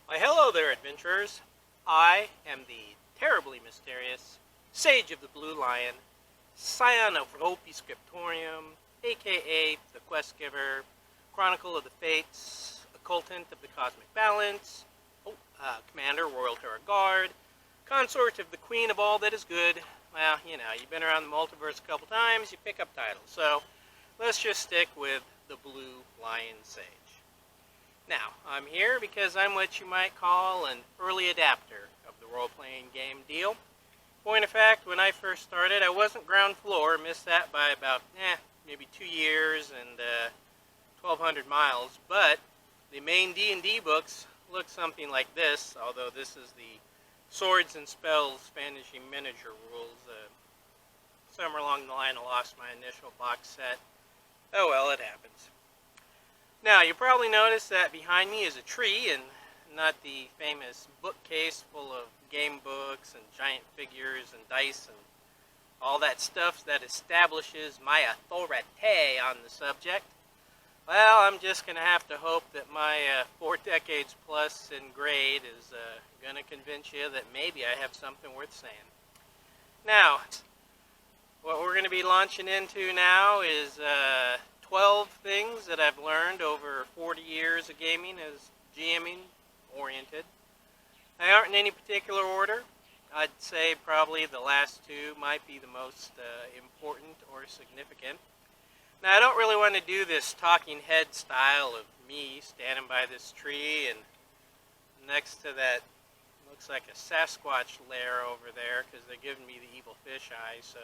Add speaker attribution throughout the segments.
Speaker 1: Why, hello there, adventurers. I am the terribly mysterious Sage of the Blue Lion, Scion of Ropi Scriptorium, aka the Quest Giver, Chronicle of the Fates, Occultant of the Cosmic Balance, Commander, Royal Terror Guard, Consort of the Queen of All That Is Good. Well, you know, you've been around the multiverse a couple times, you pick up titles. So, let's just stick with the Blue Lion Sage. Now, I'm here because I'm what you might call an early adapter of the role-playing game deal. Point of fact, when I first started, I wasn't ground floor, missed that by about, maybe 2 years and 1,200 miles, but the main D&D books look something like this, although this is the Swords and Spells Fantasy Miniature rules. Somewhere along the line I lost my initial box set. Oh well, it happens. Now, you probably noticed that behind me is a tree and not the famous bookcase full of game books and giant figures and dice and all that stuff that establishes my authority on the subject. Well, I'm just going to have to hope that my 4 decades plus in grade is going to convince you that maybe I have something worth saying. Now, what we're going to be launching into now is 12 things that I've learned over 40 years of gaming as GMing oriented. They aren't in any particular order. I'd say probably the last 2 might be the most important or significant. Now, I don't really want to do this talking head style of me standing by this tree and next to that looks like a Sasquatch lair over there because they're giving me the evil fish eye. So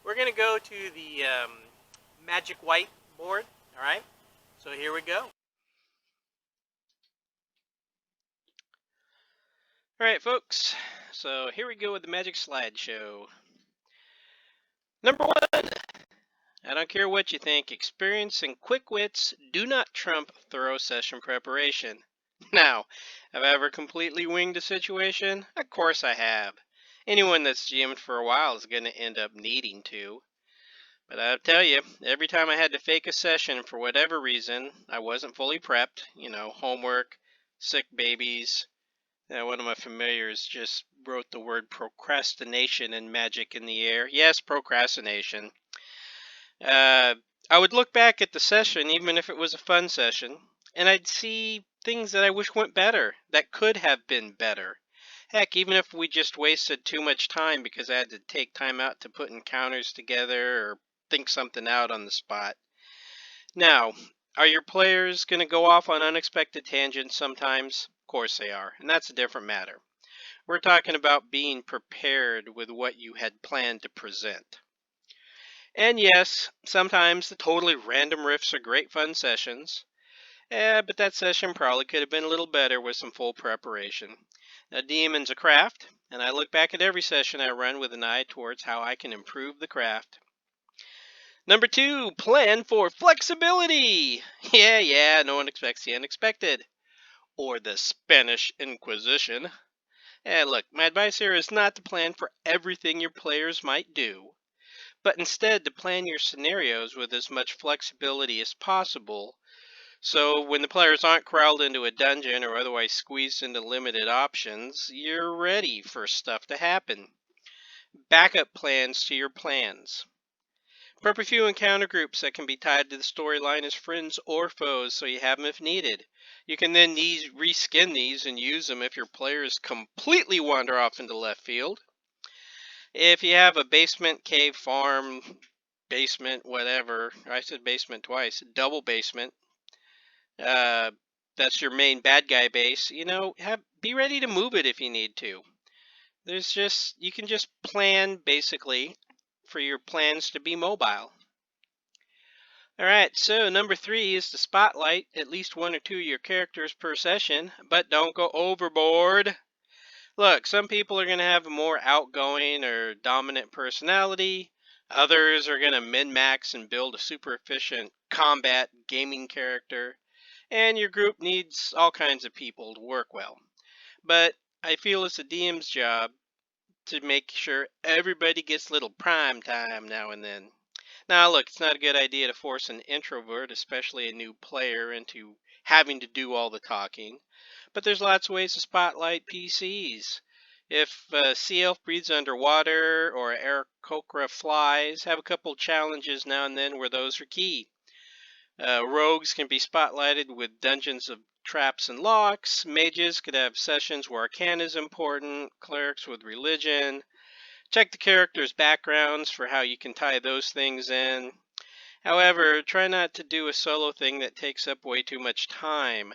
Speaker 1: we're going to go to the magic whiteboard, all right? So here we go. All right, folks. So here we go with the magic slideshow. Number 1. I don't care what you think, experience and quick wits do not trump thorough session preparation. Now, have I ever completely winged a situation? Of course I have. Anyone that's GM'd for a while is going to end up needing to. But I'll tell you, every time I had to fake a session for whatever reason, I wasn't fully prepped. You know, homework, sick babies. One of my familiars just wrote the word procrastination and magic in the air. Yes, procrastination. I would look back at the session, even if it was a fun session, and I'd see things that I wish went better, that could have been better. Heck, even if we just wasted too much time because I had to take time out to put encounters together or think something out on the spot. Now, are your players going to go off on unexpected tangents sometimes? Of course they are, and that's a different matter. We're talking about being prepared with what you had planned to present. And yes, sometimes the totally random riffs are great fun sessions. But that session probably could have been a little better with some full preparation. Now, DMing's a craft, and I look back at every session I run with an eye towards how I can improve the craft. Number 2, plan for flexibility. Yeah, no one expects the unexpected. Or the Spanish Inquisition. Look, my advice here is not to plan for everything your players might do, but instead to plan your scenarios with as much flexibility as possible, so when the players aren't corralled into a dungeon or otherwise squeezed into limited options, you're ready for stuff to happen. Backup plans to your plans. Prep a few encounter groups that can be tied to the storyline as friends or foes, so you have them if needed. You can then reskin these and use them if your players completely wander off into left field. If you have a basement, cave, farm, basement, whatever, I said basement twice, double basement, that's your main bad guy base, be ready to move it if you need to. You can just plan basically for your plans to be mobile. Alright, so number 3 is to spotlight at least 1 or 2 of your characters per session, but don't go overboard. Look, some people are going to have a more outgoing or dominant personality. Others are going to min-max and build a super efficient combat gaming character. And your group needs all kinds of people to work well. But I feel it's a DM's job to make sure everybody gets a little prime time now and then. Now, look, it's not a good idea to force an introvert, especially a new player, into having to do all the talking. But there's lots of ways to spotlight PCs. If Sea Elf breathes underwater or Aarakocra flies, have a couple challenges now and then where those are key. Rogues can be spotlighted with dungeons of traps and locks. Mages could have sessions where arcana is important. Clerics with religion. Check the characters' backgrounds for how you can tie those things in. However, try not to do a solo thing that takes up way too much time.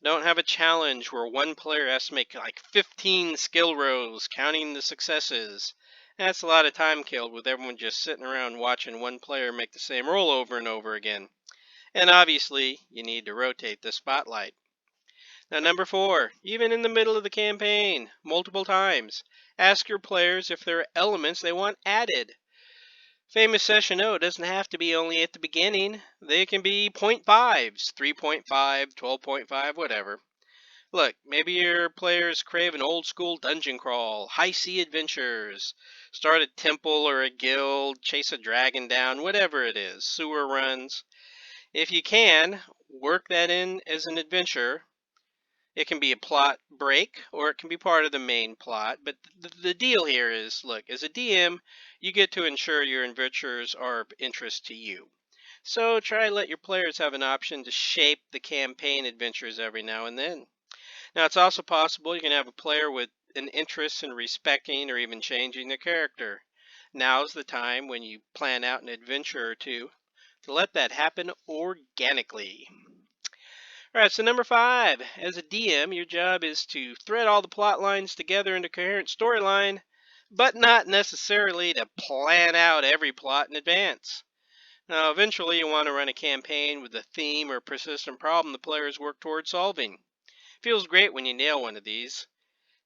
Speaker 1: Don't have a challenge where one player has to make like 15 skill rolls, counting the successes. That's a lot of time killed with everyone just sitting around watching one player make the same roll over and over again. And obviously, you need to rotate the spotlight. Now, number 4, even in the middle of the campaign, multiple times, ask your players if there are elements they want added. Famous Session O doesn't have to be only at the beginning. They can be 0.5s, 3.5, 12.5, whatever. Look, maybe your players crave an old school dungeon crawl, high sea adventures, start a temple or a guild, chase a dragon down, whatever it is, sewer runs. If you can, work that in as an adventure. It can be a plot break or it can be part of the main plot. But the deal here is, look, as a DM, you get to ensure your adventures are of interest to you. So try to let your players have an option to shape the campaign adventures every now and then. Now, it's also possible you can have a player with an interest in respecting or even changing their character. Now's the time when you plan out an adventure or two to let that happen organically. All right, so number 5, as a DM, your job is to thread all the plot lines together into a coherent storyline, but not necessarily to plan out every plot in advance. Now, eventually, you want to run a campaign with a theme or persistent problem the players work towards solving. Feels great when you nail one of these.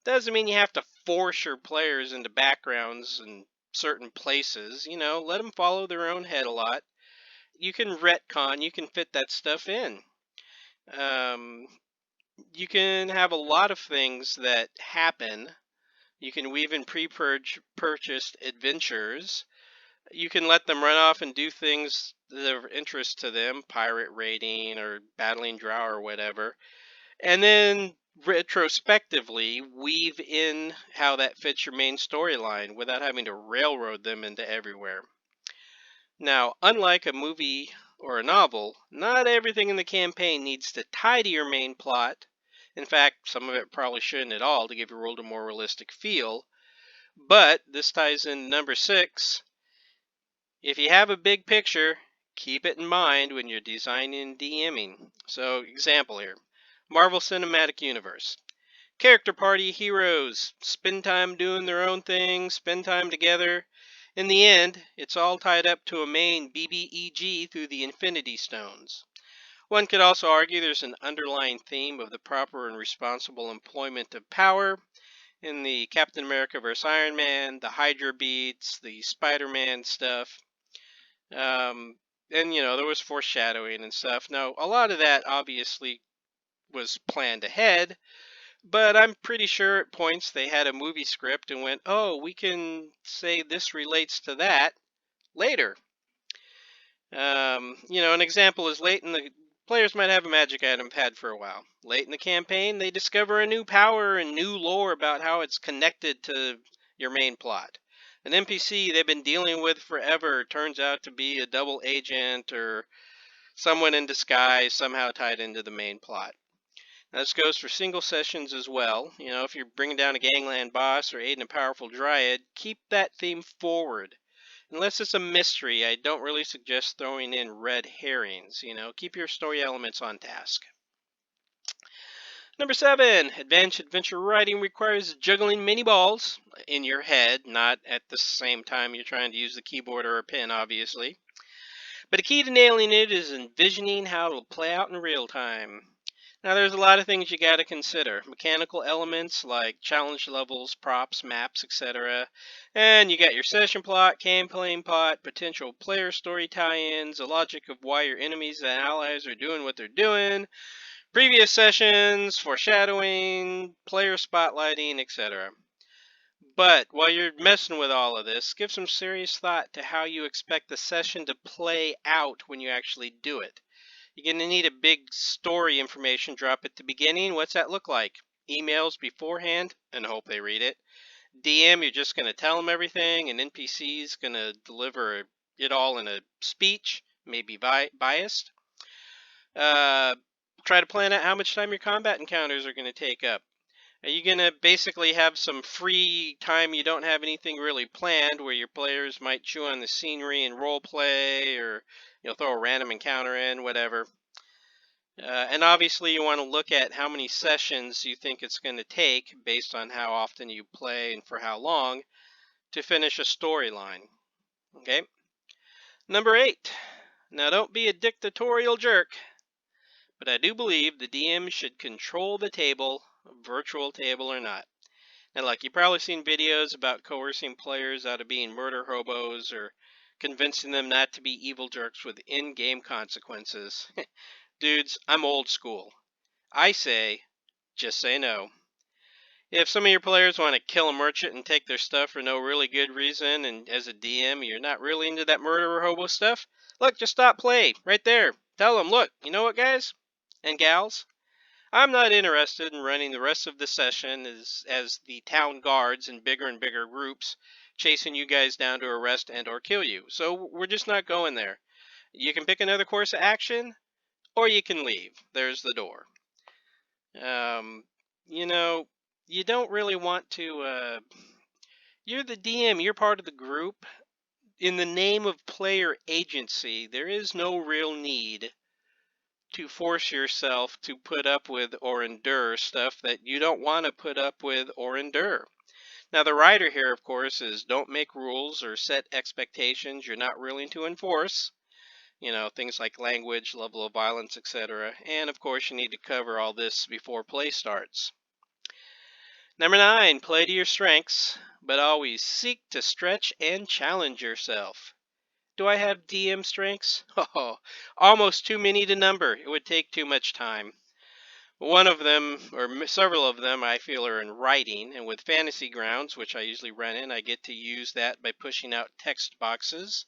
Speaker 1: Doesn't mean you have to force your players into backgrounds in certain places. Let them follow their own head a lot. You can retcon, you can fit that stuff in. Um, you can have a lot of things that happen. You can weave in pre-purchased adventures. You can let them run off and do things that are of interest to them, pirate raiding or battling drow or whatever. And then retrospectively weave in how that fits your main storyline without having to railroad them into everywhere. Now, unlike a movie or a novel, not everything in the campaign needs to tie to your main plot. In fact, some of it probably shouldn't at all to give your world a more realistic feel. But this ties in number 6. If you have a big picture, keep it in mind when you're designing and DMing. So, example here. Marvel Cinematic Universe. Character party heroes spend time doing their own thing, spend time together. In the end, it's all tied up to a main BBEG through the Infinity Stones. One could also argue there's an underlying theme of the proper and responsible employment of power in the Captain America vs. Iron Man, the Hydra beats, the Spider-Man stuff. And, there was foreshadowing and stuff. Now, a lot of that obviously was planned ahead, but I'm pretty sure at points they had a movie script and went, oh, we can say this relates to that later. An example is late in the players might have a magic item had for a while. Late in the campaign, they discover a new power and new lore about how it's connected to your main plot. An NPC they've been dealing with forever turns out to be a double agent or someone in disguise somehow tied into the main plot. Now, this goes for single sessions as well. If you're bringing down a gangland boss or aiding a powerful dryad, keep that theme forward. Unless it's a mystery, I don't really suggest throwing in red herrings. Keep your story elements on task. Number 7, advanced adventure writing requires juggling many balls in your head, not at the same time you're trying to use the keyboard or a pen, obviously. But a key to nailing it is envisioning how it will play out in real time. Now, there's a lot of things you got to consider. Mechanical elements like challenge levels, props, maps, etc. And you got your session plot, campaign plot, potential player story tie-ins, the logic of why your enemies and allies are doing what they're doing, previous sessions, foreshadowing, player spotlighting, etc. But while you're messing with all of this, give some serious thought to how you expect the session to play out when you actually do it. You're going to need a big story information drop at the beginning. What's that look like? Emails beforehand and hope they read it. DM, you're just going to tell them everything, and NPC's going to deliver it all in a speech, maybe biased. Try to plan out how much time your combat encounters are going to take up. Are you going to basically have some free time you don't have anything really planned where your players might chew on the scenery and role play, or throw a random encounter in, whatever. And obviously you want to look at how many sessions you think it's going to take based on how often you play and for how long to finish a storyline. Okay? Number 8. Now don't be a dictatorial jerk, but I do believe the DM should control the table, virtual table or not. Now look, you've probably seen videos about coercing players out of being murder hobos or convincing them not to be evil jerks with in-game consequences. Dudes, I'm old school. I say, just say no. If some of your players want to kill a merchant and take their stuff for no really good reason, and as a DM you're not really into that murderer hobo stuff, look, just stop play right there. Tell them, look, you know what, guys and gals? I'm not interested in running the rest of the session as the town guards in bigger and bigger groups chasing you guys down to arrest and or kill you. So we're just not going there. You can pick another course of action, or you can leave. There's the door. You know, you don't really want to, you're the DM, you're part of the group. In the name of player agency, there is no real need to force yourself to put up with or endure stuff that you don't want to put up with or endure. Now, the rider here, of course, is don't make rules or set expectations you're not willing to enforce. Things like language, level of violence, etc. And of course, you need to cover all this before play starts. Number 9, play to your strengths, but always seek to stretch and challenge yourself. Do I have DM strengths? Oh, almost too many to number. It would take too much time. One of them, or several of them, I feel are in writing, and with Fantasy Grounds, which I usually run in, I get to use that by pushing out text boxes.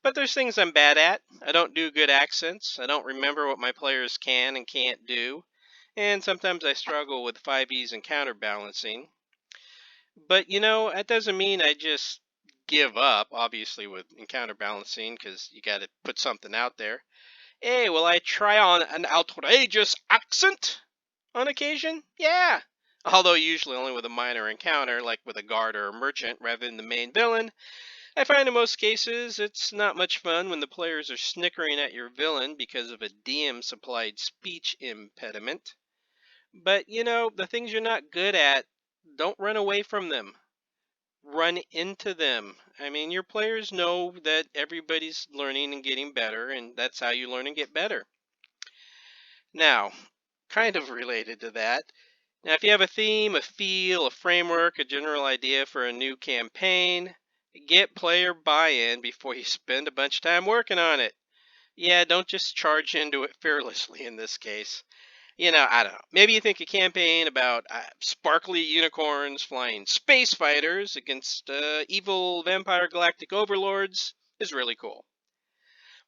Speaker 1: But there's things I'm bad at. I don't do good accents. I don't remember what my players can and can't do. And sometimes I struggle with 5Es and counterbalancing. But, that doesn't mean I just give up, obviously, with counterbalancing, because you got to put something out there. Hey, will I try on an outrageous accent on occasion? Yeah. Although usually only with a minor encounter, like with a guard or a merchant, rather than the main villain. I find in most cases it's not much fun when the players are snickering at your villain because of a DM-supplied speech impediment. But, the things you're not good at, don't run away from them. Run into them. I mean, your players know that everybody's learning and getting better, and that's how you learn and get better. Now, kind of related to that, now if you have a theme, a feel, a framework, a general idea for a new campaign, get player buy-in before you spend a bunch of time working on it. Yeah, don't just charge into it fearlessly in this case. I don't know. Maybe you think a campaign about sparkly unicorns flying space fighters against evil vampire galactic overlords is really cool.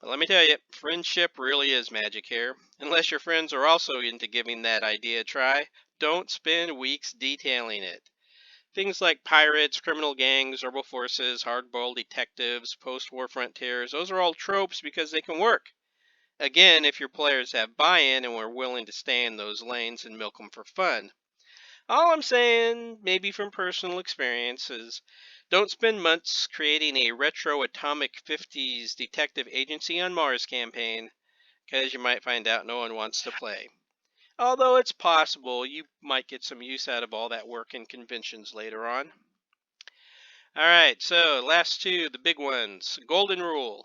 Speaker 1: But let me tell you, friendship really is magic here. Unless your friends are also into giving that idea a try, don't spend weeks detailing it. Things like pirates, criminal gangs, rebel forces, hard-boiled detectives, post-war frontiers, those are all tropes because they can work. Again, if your players have buy-in and we're willing to stay in those lanes and milk them for fun. All I'm saying, maybe from personal experience, is don't spend months creating a retro atomic 50s detective agency on Mars campaign, because you might find out no one wants to play. Although it's possible you might get some use out of all that work in conventions later on. Alright, so last two, the big ones. Golden rule.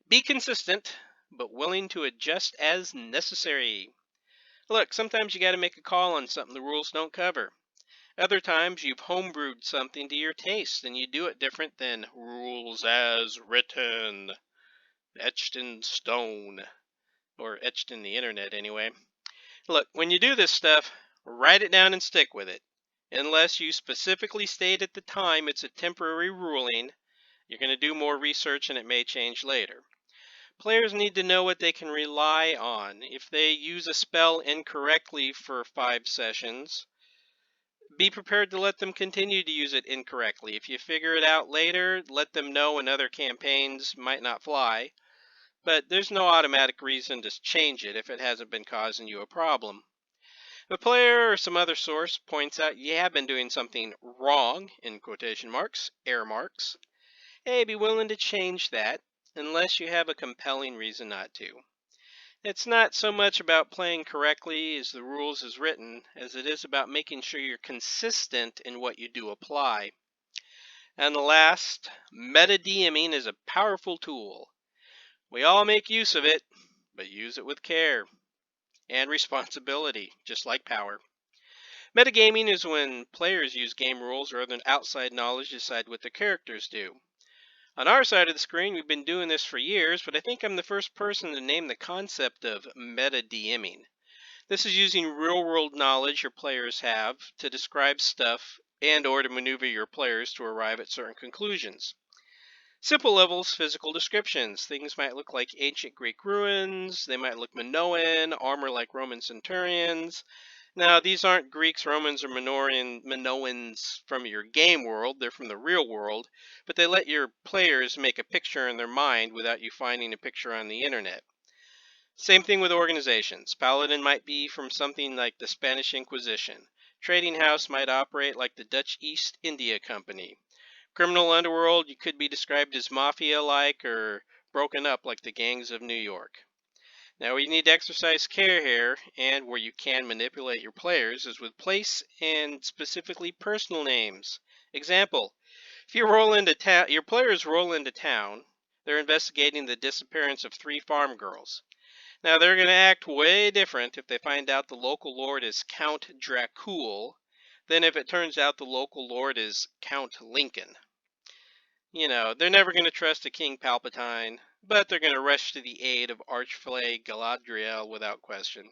Speaker 1: Be consistent, but willing to adjust as necessary. Look, sometimes you got to make a call on something the rules don't cover. Other times you've homebrewed something to your taste and you do it different than rules as written, etched in stone, or etched in the internet anyway. Look, when you do this stuff, write it down and stick with it. Unless you specifically state at the time it's a temporary ruling, you're going to do more research and it may change later. Players need to know what they can rely on. If they use a spell incorrectly for 5 sessions, be prepared to let them continue to use it incorrectly. If you figure it out later, let them know and other campaigns might not fly. But there's no automatic reason to change it if it hasn't been causing you a problem. If a player or some other source points out you have been doing something wrong, in quotation marks, air marks, hey, be willing to change that, unless you have a compelling reason not to. It's not so much about playing correctly as the rules is written, as it is about making sure you're consistent in what you do apply. And the last, meta DMing is a powerful tool. We all make use of it, but use it with care and responsibility, just like power. Metagaming is when players use game rules or other outside knowledge to decide what their characters do. On our side of the screen, we've been doing this for years, but I think I'm the first person to name the concept of meta DMing. This is using real-world knowledge your players have to describe stuff and or to maneuver your players to arrive at certain conclusions. Simple levels, physical descriptions. Things might look like ancient Greek ruins. They might look Minoan, armor like Roman centurions. Now, these aren't Greeks, Romans, or Minoans from your game world. They're from the real world, but they let your players make a picture in their mind without you finding a picture on the internet. Same thing with organizations. Paladin might be from something like the Spanish Inquisition. Trading house might operate like the Dutch East India Company. Criminal underworld, you could be described as mafia-like or broken up like the gangs of New York. Now, where you need to exercise care here, and where you can manipulate your players, is with place and specifically personal names. Example, if you roll into your players roll into town, they're investigating the disappearance of 3 farm girls. Now, they're going to act way different if they find out the local lord is Count Dracul than if it turns out the local lord is Count Lincoln. You know, they're never going to trust a King Palpatine, but they're going to rush to the aid of Archflay Galadriel without question.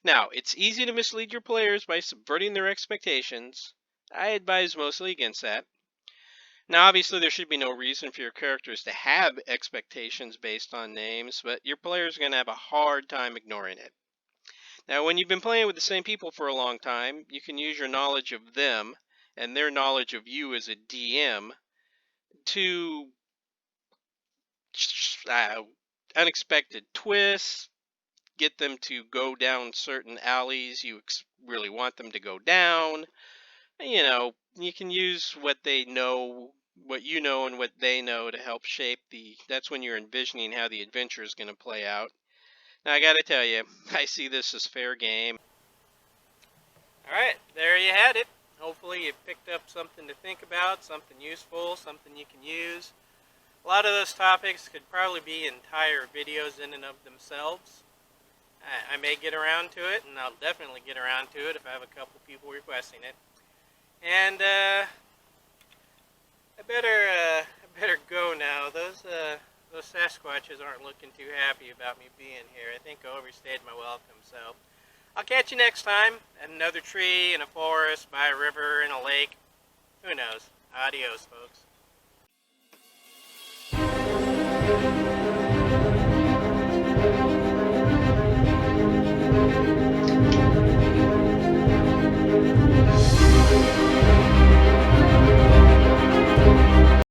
Speaker 1: Now, it's easy to mislead your players by subverting their expectations. I advise mostly against that. Now, obviously, there should be no reason for your characters to have expectations based on names, but your players are going to have a hard time ignoring it. Now, when you've been playing with the same people for a long time, you can use your knowledge of them and their knowledge of you as a DM to unexpected twists, get them to go down certain alleys you really want them to go down. You know, you can use what they know, what you know and what they know to help shape that's when you're envisioning how the adventure is going to play out. Now, I gotta tell you, I see this as fair game. Alright, there you had it. Hopefully you picked up something to think about, something useful, something you can use. A lot of those topics could probably be entire videos in and of themselves. I may get around to it, and I'll definitely get around to it if I have a couple people requesting it. And I better go now. Those Sasquatches aren't looking too happy about me being here. I think I overstayed my welcome, so I'll catch you next time at another tree, in a forest, by a river, in a lake. Who knows? Adios, folks.